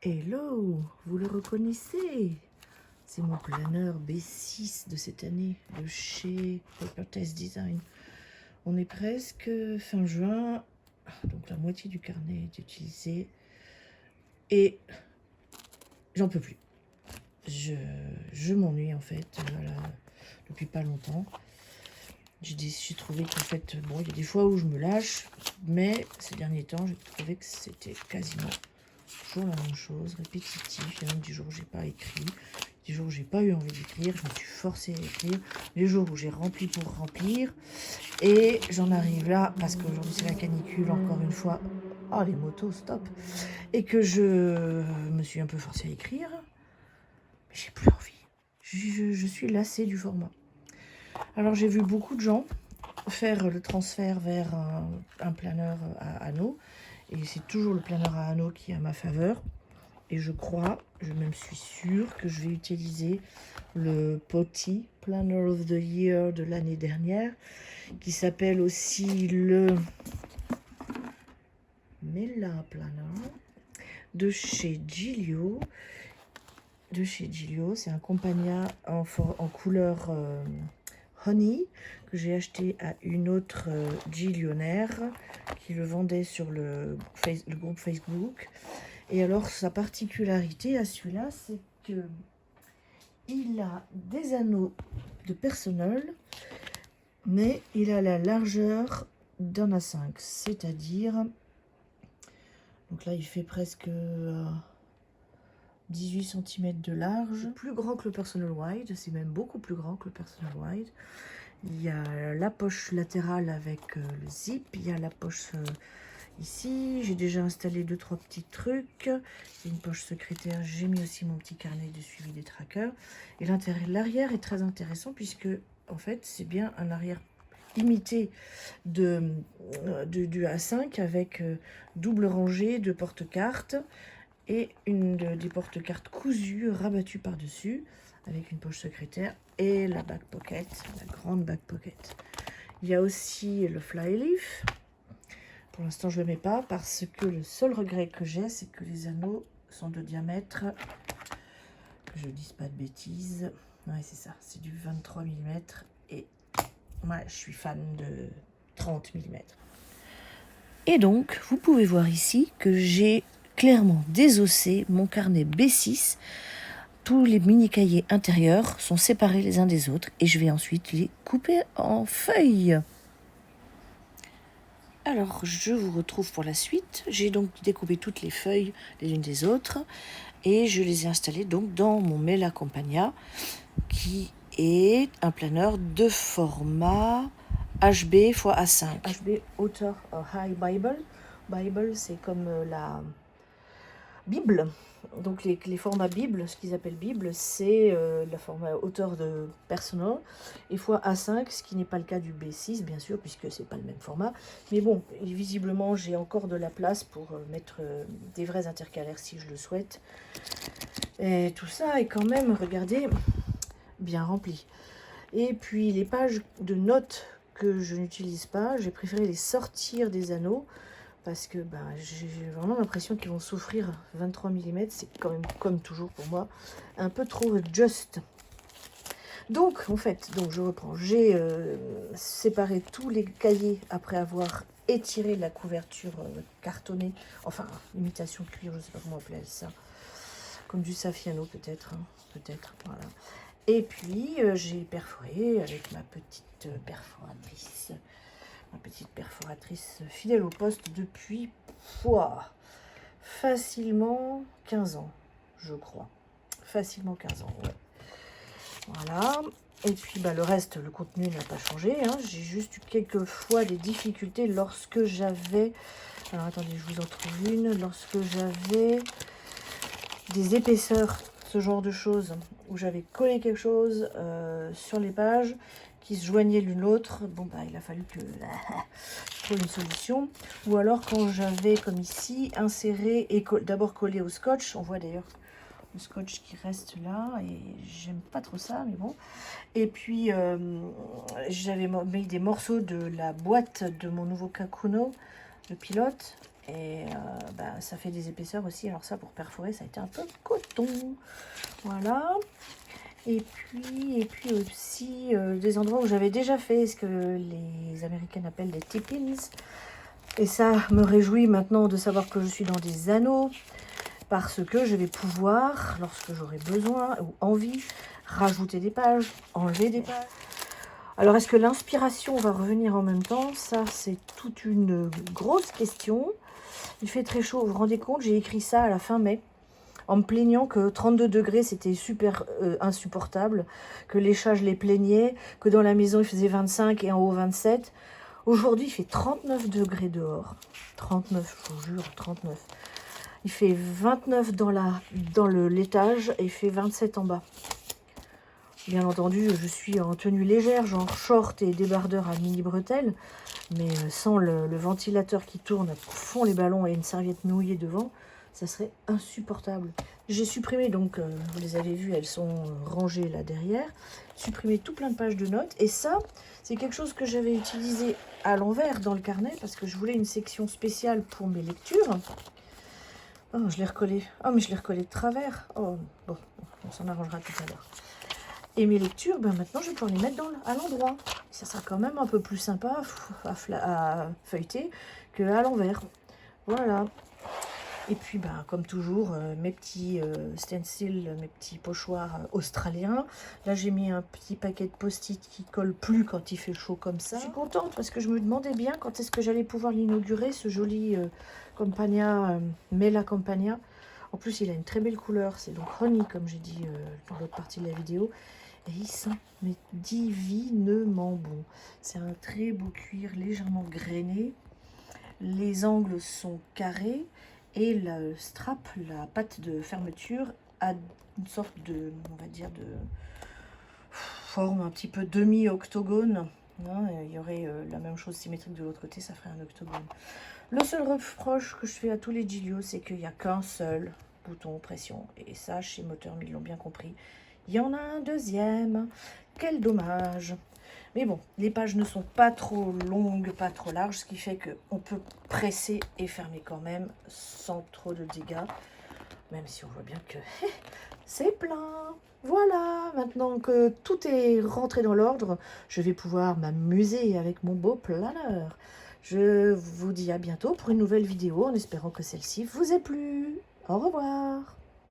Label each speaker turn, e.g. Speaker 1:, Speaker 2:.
Speaker 1: Hello, vous le reconnaissez? C'est mon planeur B6 de cette année, de chez Paper Test Design. On est presque fin juin, donc la moitié du carnet est utilisé. Et j'en peux plus. Je m'ennuie en fait, voilà, depuis pas longtemps. J'ai trouvé qu'en fait, bon, il y a des fois où je me lâche, mais ces derniers temps, j'ai trouvé que c'était quasiment toujours la même chose, répétitif. Il y a même des jours où j'ai pas écrit, des jours où j'ai pas eu envie d'écrire, je me suis forcée à écrire, les jours où j'ai rempli pour remplir, et j'en arrive là, parce qu'aujourd'hui c'est la canicule, encore une fois, oh les motos, stop, et que je me suis un peu forcée à écrire, mais j'ai plus envie, je suis lassée du format. Alors j'ai vu beaucoup de gens faire le transfert vers un planeur à anneaux, et c'est toujours le planeur à anneaux qui est à ma faveur. Et je crois, je même suis sûre que je vais utiliser le Potty Planner of the Year de l'année dernière, qui s'appelle aussi le Mela Planner de chez Giglio. C'est un Compagna en couleur Honey que j'ai acheté à une autre Giglionaire qui le vendait sur le groupe Facebook. Et alors sa particularité à celui-là, c'est que il a des anneaux de personnel, mais il a la largeur d'un A5, c'est-à-dire, donc là il fait presque 18 cm de large, plus grand que le Personal Wide, c'est même beaucoup plus grand que le Personal Wide. Il y a la poche latérale avec le zip, il y a la poche ici. J'ai déjà installé 2-3 petits trucs. Il y a une poche secrétaire, j'ai mis aussi mon petit carnet de suivi des trackers. Et l'arrière est très intéressant puisque en fait c'est bien un arrière imité du A5 avec double rangée de porte-cartes et des porte-cartes cousues rabattues par-dessus avec une poche secrétaire et la back pocket, la grande back pocket. Il y a aussi le flyleaf. Pour l'instant, je ne le mets pas parce que le seul regret que j'ai, c'est que les anneaux sont de diamètre, que je ne dise pas de bêtises. Ouais, c'est ça, c'est du 23 mm et moi, je suis fan de 30 mm. Et donc, vous pouvez voir ici que j'ai clairement désossé mon carnet B6. Tous les mini-cahiers intérieurs sont séparés les uns des autres et je vais ensuite les couper en feuilles. Alors, je vous retrouve pour la suite. J'ai donc découpé toutes les feuilles les unes des autres et je les ai installées donc dans mon Mela Compagna qui est un planeur de format HB x A5. HB hauteur High Bible. Bible, c'est comme la Bible. Donc les formats Bible, ce qu'ils appellent Bible, c'est le format hauteur de personnel et fois A5, ce qui n'est pas le cas du B6 bien sûr puisque c'est pas le même format. Mais bon, visiblement j'ai encore de la place pour mettre des vrais intercalaires si je le souhaite. Et tout ça est quand même, regardez, bien rempli. Et puis les pages de notes que je n'utilise pas, j'ai préféré les sortir des anneaux parce que j'ai vraiment l'impression qu'ils vont souffrir. 23 mm, c'est quand même, comme toujours pour moi, un peu trop juste. Donc, en fait, je reprends. J'ai séparé tous les cahiers après avoir étiré la couverture cartonnée, enfin, imitation cuir, je ne sais pas comment appeler ça, comme du Saffiano peut-être, hein, peut-être, voilà. Et puis, j'ai perforé avec ma petite perforatrice. Ma petite perforatrice fidèle au poste depuis facilement 15 ans, je crois. Facilement 15 ans, ouais. Voilà. Et puis le reste, le contenu n'a pas changé. Hein. J'ai juste eu quelques fois des difficultés lorsque j'avais... Alors attendez, je vous en trouve une. Lorsque j'avais des épaisseurs, ce genre de choses, où j'avais collé quelque chose sur les pages qui se joignaient l'une l'autre. Bon, il a fallu que je trouve une solution. Ou alors quand j'avais, comme ici, inséré et d'abord collé au scotch. On voit d'ailleurs le scotch qui reste là et j'aime pas trop ça, mais bon. Et puis, j'avais mis des morceaux de la boîte de mon nouveau Kakuno, le pilote. Et ça fait des épaisseurs aussi. Alors ça, pour perforer, ça a été un peu coton. Voilà. Et puis aussi des endroits où j'avais déjà fait ce que les Américains appellent des tip-ins. Et ça me réjouit maintenant de savoir que je suis dans des anneaux, parce que je vais pouvoir, lorsque j'aurai besoin ou envie, rajouter des pages, enlever des pages. Alors, est-ce que l'inspiration va revenir en même temps? Ça, c'est toute une grosse question. Il fait très chaud, vous vous rendez compte, j'ai écrit ça à la fin mai, en me plaignant que 32 degrés, c'était super insupportable, que les chats, je les plaignais, que dans la maison, il faisait 25 et en haut 27. Aujourd'hui, il fait 39 degrés dehors. 39, je vous jure, 39. Il fait 29 dans l'étage et il fait 27 en bas. Bien entendu, je suis en tenue légère, genre short et débardeur à mini bretelles, mais sans le ventilateur qui tourne à fond les ballons et une serviette mouillée devant, ça serait insupportable. J'ai supprimé, donc, vous les avez vues, elles sont rangées là derrière, supprimé tout plein de pages de notes, et ça, c'est quelque chose que j'avais utilisé à l'envers dans le carnet, parce que je voulais une section spéciale pour mes lectures. Oh, je l'ai recollé. Oh, mais je l'ai recollé de travers. Oh, bon, on s'en arrangera tout à l'heure. Et mes lectures, maintenant, je vais pouvoir les mettre à l'endroit. Ça sera quand même un peu plus sympa à feuilleter qu'à l'envers. Voilà. Et puis, comme toujours, mes petits stencils, mes petits pochoirs australiens. Là, j'ai mis un petit paquet de post-it qui colle plus quand il fait chaud comme ça. Je suis contente parce que je me demandais bien quand est-ce que j'allais pouvoir l'inaugurer, ce joli Campagna, Mela Campagna. En plus, il a une très belle couleur. C'est donc honey, comme j'ai dit dans l'autre partie de la vidéo. Et il sent mais divinement bon. C'est un très beau cuir légèrement grainé. Les angles sont carrés et le strap, la patte de fermeture, a une sorte de, on va dire, de forme un petit peu demi-octogone. Il y aurait la même chose symétrique de l'autre côté, ça ferait un octogone. Le seul reproche que je fais à tous les Gilio, c'est qu'il n'y a qu'un seul bouton pression. Et ça, chez Moteur, ils l'ont bien compris. Il y en a un deuxième. Quel dommage. Mais bon, les pages ne sont pas trop longues, pas trop larges, ce qui fait qu'on peut presser et fermer quand même sans trop de dégâts. Même si on voit bien que c'est plein. Voilà, maintenant que tout est rentré dans l'ordre, je vais pouvoir m'amuser avec mon beau planeur. Je vous dis à bientôt pour une nouvelle vidéo en espérant que celle-ci vous ait plu. Au revoir.